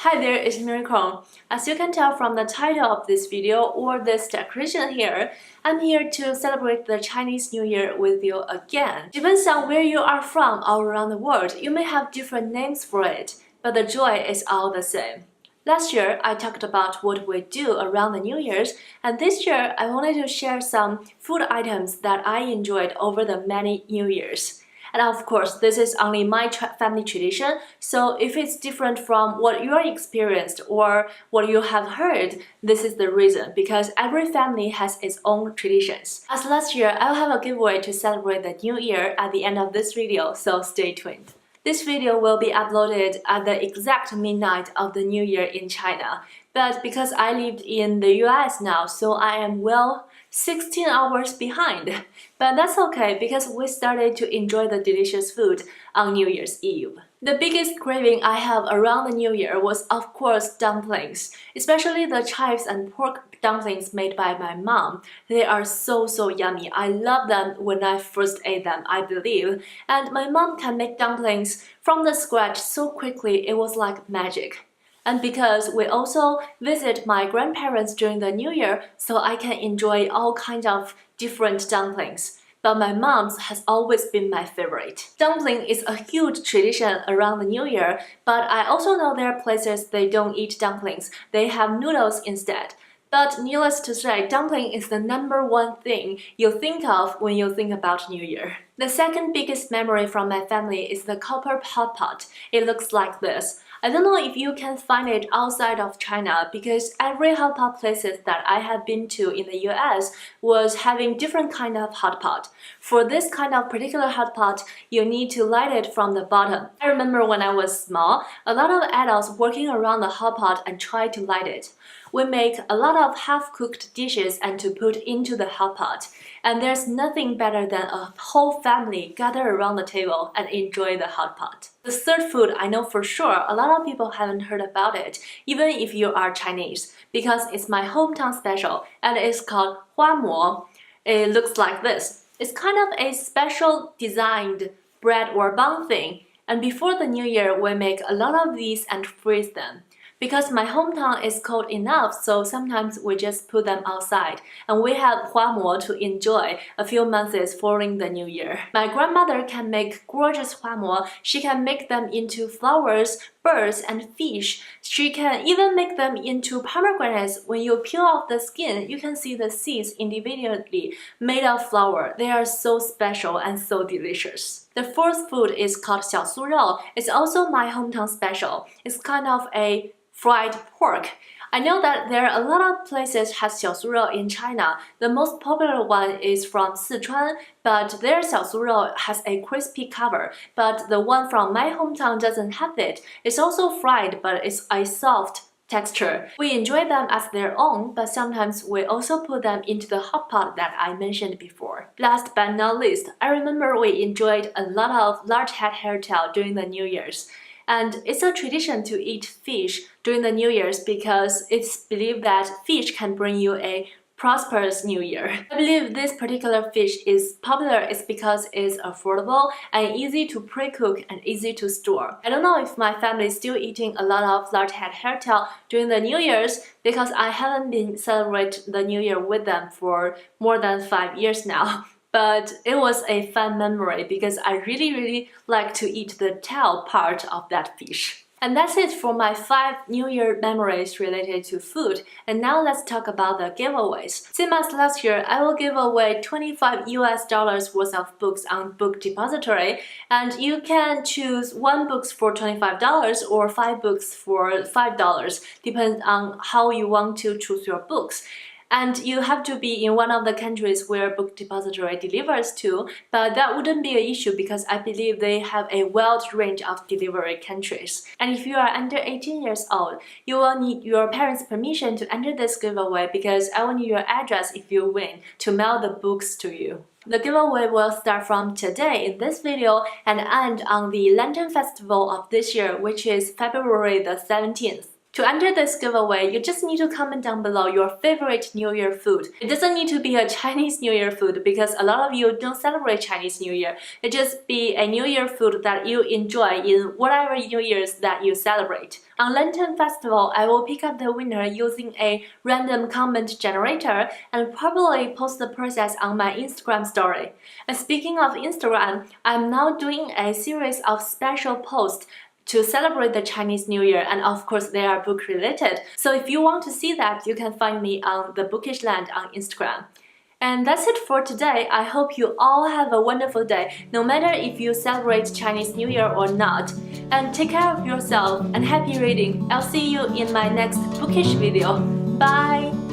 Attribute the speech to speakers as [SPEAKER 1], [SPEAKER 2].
[SPEAKER 1] Hi there, it's Miracle. As you can tell from the title of this video or this decoration here, I'm here to celebrate the Chinese New Year with you again. Depends on where you are from all around the world, you may have different names for it, but the joy is all the same. Last year, I talked about what we do around the New Year's, and this year, I wanted to share some food items that I enjoyed over the many New Year's. And of course, this is only my family tradition, so if it's different from what you experienced or what you have heard, this is the reason, because every family has its own traditions. As last year, I'll have a giveaway to celebrate the New Year at the end of this video, so stay tuned. This video will be uploaded at the exact midnight of the New Year in China, but because I lived in the US now, so I am 16 hours behind. But that's okay because we started to enjoy the delicious food on New Year's Eve. The biggest craving I have around the New Year was of course dumplings, especially the chives and pork dumplings made by my mom. They are so yummy. I love them when I first ate them, I believe. And my mom can make dumplings from the scratch so quickly, it was like magic. And because we also visit my grandparents during the New Year, so I can enjoy all kinds of different dumplings. But my mom's has always been my favorite. Dumpling is a huge tradition around the New Year, but I also know there are places they don't eat dumplings. They have noodles instead. But needless to say, dumpling is the #1 thing you think of when you think about New Year. The second biggest memory from my family is the copper hotpot. It looks like this. I don't know if you can find it outside of China because every hotpot places that I have been to in the US was having different kind of hotpot. For this kind of particular hotpot, you need to light it from the bottom. I remember when I was small, a lot of adults working around the hotpot and try to light it. We make a lot of half-cooked dishes and to put into the hotpot. And there's nothing better than a whole family gather around the table and enjoy the hotpot. The third food I know for sure a lot of people haven't heard about it, even if you are Chinese, because it's my hometown special and it's called huamo. It looks like this. It's kind of a special designed bread or bun thing. And before the New Year, we make a lot of these and freeze them. Because my hometown is cold enough, so sometimes we just put them outside, and we have huamo to enjoy a few months following the New Year. My grandmother can make gorgeous huamo. She can make them into flowers, birds, and fish. She can even make them into pomegranates. When you peel off the skin, you can see the seeds individually made of flower. They are so special and so delicious. The fourth food is called xiaosurou. It's also my hometown special. It's kind of a fried pork. I know that there are a lot of places has xiaosurou in China. The most popular one is from Sichuan, but their xiaosurou has a crispy cover. But the one from my hometown doesn't have it. It's also fried, but it's a soft texture. We enjoy them as their own, but sometimes we also put them into the hot pot that I mentioned before. Last but not least, I remember we enjoyed a lot of large head hairtail during the New Year's. And it's a tradition to eat fish during the New Year's because it's believed that fish can bring you a prosperous New Year. I believe this particular fish is popular is because it's affordable and easy to pre-cook and easy to store. I don't know if my family is still eating a lot of large head hairtail during the New Year's because I haven't been celebrating the New Year with them for more than 5 years now. But it was a fun memory because I really like to eat the tail part of that fish. And that's it for my 5 New Year memories related to food. And now let's talk about the giveaways. Same as last year, I will give away $25 US worth of books on Book Depository. And you can choose 1 book for $25 or 5 books for $5, depending on how you want to choose your books. And you have to be in one of the countries where Book Depository delivers to, but that wouldn't be an issue because I believe they have a wide range of delivery countries. And if you are under 18 years old, you will need your parents' permission to enter this giveaway because I will need your address if you win to mail the books to you. The giveaway will start from today in this video and end on the Lantern Festival of this year, which is February the 17th. To enter this giveaway, you just need to comment down below your favorite New Year food. It doesn't need to be a Chinese New Year food because a lot of you don't celebrate Chinese New Year. It just be a New Year food that you enjoy in whatever New Year's that you celebrate. On Lantern Festival, I will pick up the winner using a random comment generator and probably post the process on my Instagram story. And speaking of Instagram, I'm now doing a series of special posts to celebrate the Chinese New Year, and of course they are book related. So if you want to see that, you can find me on the Bookish Land on Instagram. And that's it for today. I hope you all have a wonderful day, no matter if you celebrate Chinese New Year or not. And take care of yourself and happy reading. I'll see you in my next bookish video. Bye!